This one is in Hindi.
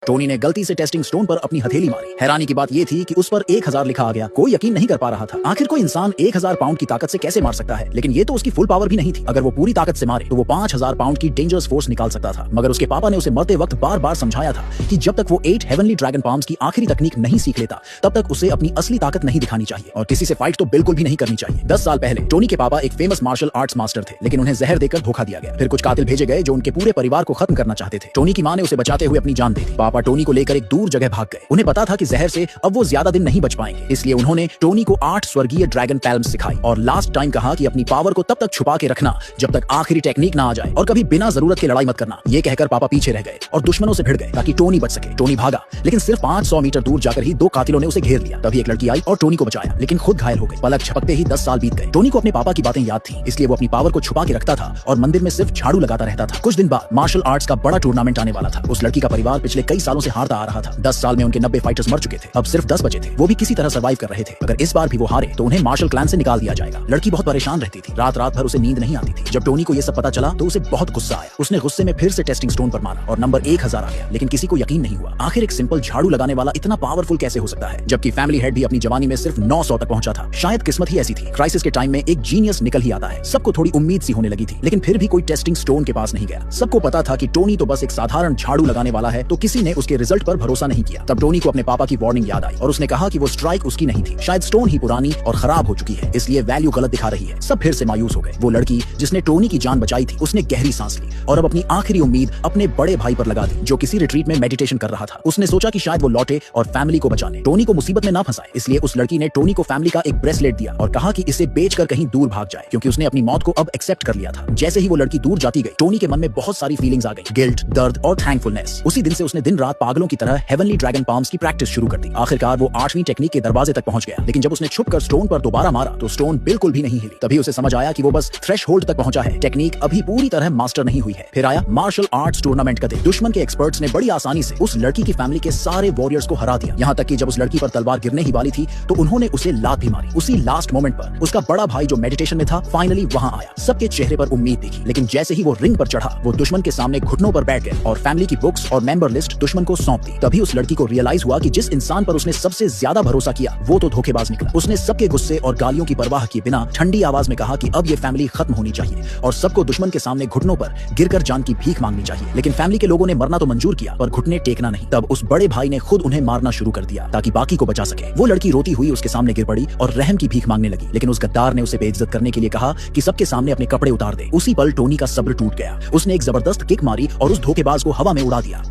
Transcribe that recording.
टोनी ने गलती से टेस्टिंग स्टोन पर अपनी हथेली मारी। हैरानी की बात ये थी कि उस पर 1000 लिखा आ गया। कोई यकीन नहीं कर पा रहा था। आखिर कोई इंसान 1000 पाउंड की ताकत से कैसे मार सकता है? लेकिन ये तो उसकी फुल पावर भी नहीं थी। अगर वो पूरी ताकत से मारे तो वो 5000 पाउंड की डेंजरस फोर्स निकाल सकता था। मगर उसके पापा ने उसे मरते वक्त बार बार समझाया था कि जब तक वो 8 हेवनली ड्रैगन पाम्स की आखिरी तकनीक नहीं सीख लेता तब तक उसे अपनी असली ताकत नहीं दिखानी चाहिए और किसी से फाइट तो बिल्कुल भी नहीं करनी चाहिए। 10 साल पहले टोनी के पापा एक फेमस मार्शल आर्ट्स मास्टर थे, लेकिन उन्हें जहर देकर धोखा दिया गया। फिर कुछ कातिल भेजे गए जो उनके पूरे परिवार को खत्म करना चाहते थे। टोनी की मां ने उसे बचाते हुए अपनी जान दे दी। पापा टोनी को लेकर एक दूर जगह भाग गए। उन्हें पता था कि जहर से अब वो ज्यादा दिन नहीं बच पाएंगे, इसलिए उन्होंने टोनी को 8 स्वर्गीय ड्रैगन पैल्म्स सिखाई और लास्ट टाइम कहा कि अपनी पावर को तब तक छुपा के रखना जब तक आखिरी टेक्निक ना आ जाए और कभी बिना जरूरत के लड़ाई मत करना। ये कहकर पापा पीछे रह गए और दुश्मनों से भिड़ गए ताकि टोनी बच सके। टोनी भागा, लेकिन सिर्फ 500 मीटर दूर जाकर ही 2 कातिलों ने उसे घेर लिया। तभी एक लड़की आई और टोनी को बचाया, लेकिन खुद घायल हो गई। पलक झपकते ही 10 साल बीत गए। टोनी को अपने पापा की बातें याद थी, इसलिए वो अपनी पावर को छुपा के रखता था और मंदिर में सिर्फ झाड़ू लगाता रहता था। कुछ दिन बाद मार्शल आर्ट्स का बड़ा टूर्नामेंट आने वाला था। उस लड़की का परिवार पिछले कई सालों से हारता आ रहा था। 10 साल में उनके 90 फाइटर्स मर चुके थे। अब सिर्फ 10 बचे थे। वो भी किसी तरह सर्वाइव कर रहे थे। अगर इस बार भी वो हारे तो उन्हें मार्शल क्लैन से निकाल दिया जाएगा। लड़की बहुत परेशान रहती थी। रात रात भर उसे नींद नहीं आती थी। जब टोनी को ये सब पता चला तो उसे बहुत गुस्सा आया। उसने गुस्से में फिर से टेस्टिंग स्टोन पर मारा और नंबर 1000 आ गया, लेकिन किसी को यकीन नहीं हुआ। आखिर एक सिंपल झाड़ू लगाने वाला इतना पावरफुल कैसे हो सकता है, जबकि फैमिली हेड भी अपनी जवानी में सिर्फ 900 तक पहुंचा था। शायद किस्मत ही ऐसी थी। क्राइसिस के टाइम में एक जीनियस निकल ही आता है। सबको थोड़ी उम्मीद सी होने लगी थी, लेकिन फिर भी कोई टेस्टिंग स्टोन के पास नहीं गया। सबको पता था कि टोनी तो बस एक साधारण झाड़ू लगाने वाला है, तो किसी ने उसके रिजल्ट पर भरोसा नहीं किया। तब टोनी को अपने पापा की वार्निंग याद आई और उसने कहा कि वो स्ट्राइक उसकी नहीं थी, शायद स्टोन ही पुरानी और खराब हो चुकी है, इसलिए वैल्यू गलत दिखा रही है। सब फिर से मायूस हो गए। वो लड़की जिसने टोनी की जान बचाई थी, उसने गहरी सांस ली और अब अपनी आखिरी उम्मीद अपने बड़े भाई पर लगा दी, जो किसी रिट्रीट में मेडिटेशन कर रहा था। उसने सोचा कि शायद वो लौटे और फैमिली को बचा ले, टोनी को मुसीबत में ना फंसाए। इसलिए उस लड़की ने टोनी को फैमिली का एक ब्रेसलेट दिया और कहा कि इसे बेचकर कहीं दूर भाग जाए, क्योंकि उसने अपनी मौत को अब एक्सेप्ट कर लिया था। जैसे ही वो लड़की दूर जाती गई, टोनी के मन में बहुत सारी फीलिंग्स आ गई, गिल्ट, दर्द और थैंकफुलनेस। उसी दिन से उसने दिन रात पागलों की तरह हेवनली ड्रैगन पाम्स की प्रैक्टिस शुरू कर दी। आखिरकार वो 8वीं टेक्निक के दरवाजे तक पहुंच गया, लेकिन जब उसने छुपकर स्टोन पर दोबारा मारा तो स्टोन बिल्कुल भी नहीं हिली। तभी उसे समझ आया कि वो बस थ्रेशहोल्ड तक पहुंचा है, टेक्निक अभी पूरी तरह मास्टर नहीं हुई है। फिर आया मार्शल आर्ट्स टूर्नामेंट का दिन। दुश्मन के एक्सपर्ट्स ने बड़ी आसानी से उस लड़की की फैमिली के सारे वॉरियर्स को हरा दिया। यहाँ तक कि जब उस लड़की पर तलवार गिरने ही वाली थी तो उन्होंने उसे लात भी मारी। उसी लास्ट मोमेंट पर उसका बड़ा भाई जो मेडिटेशन में था फाइनली वहां आया। सबके चेहरे पर उम्मीद दिखी, लेकिन जैसे ही वो रिंग पर चढ़ा, वो दुश्मन के सामने घुटनों पर बैठ गया और फैमिली की बुक्स और मेंबर लिस्ट दुश्मन को सौंप दी। तभी उस लड़की को रियलाइज हुआ कि जिस इंसान पर उसने सबसे ज्यादा भरोसा किया वो तो धोखेबाज निकला। उसने सबके गुस्से और गालियों की परवाह किए बिना ठंडी आवाज में कहा कि अब ये फैमिली खत्म होनी चाहिए और सबको दुश्मन के सामने घुटनों पर गिरकर जान की भीख मांगनी चाहिए। लेकिन फैमिली के लोगों ने मरना तो मंजूर किया पर घुटने टेकना नहीं। तब उस बड़े भाई ने खुद उन्हें मारना शुरू कर दिया ताकि बाकी को बचा सके। वो लड़की रोती हुई उसके सामने गिर पड़ी और रहम की भीख मांगने लगी, लेकिन उस गद्दार ने उसे बेइज्जत करने के लिए कहा कि सबके सामने अपने कपड़े उतार दे। उसी पल टोनी का सब्र टूट गया। उसने एक जबरदस्त किक मारी और उस धोखेबाज को हवा में उड़ा दिया।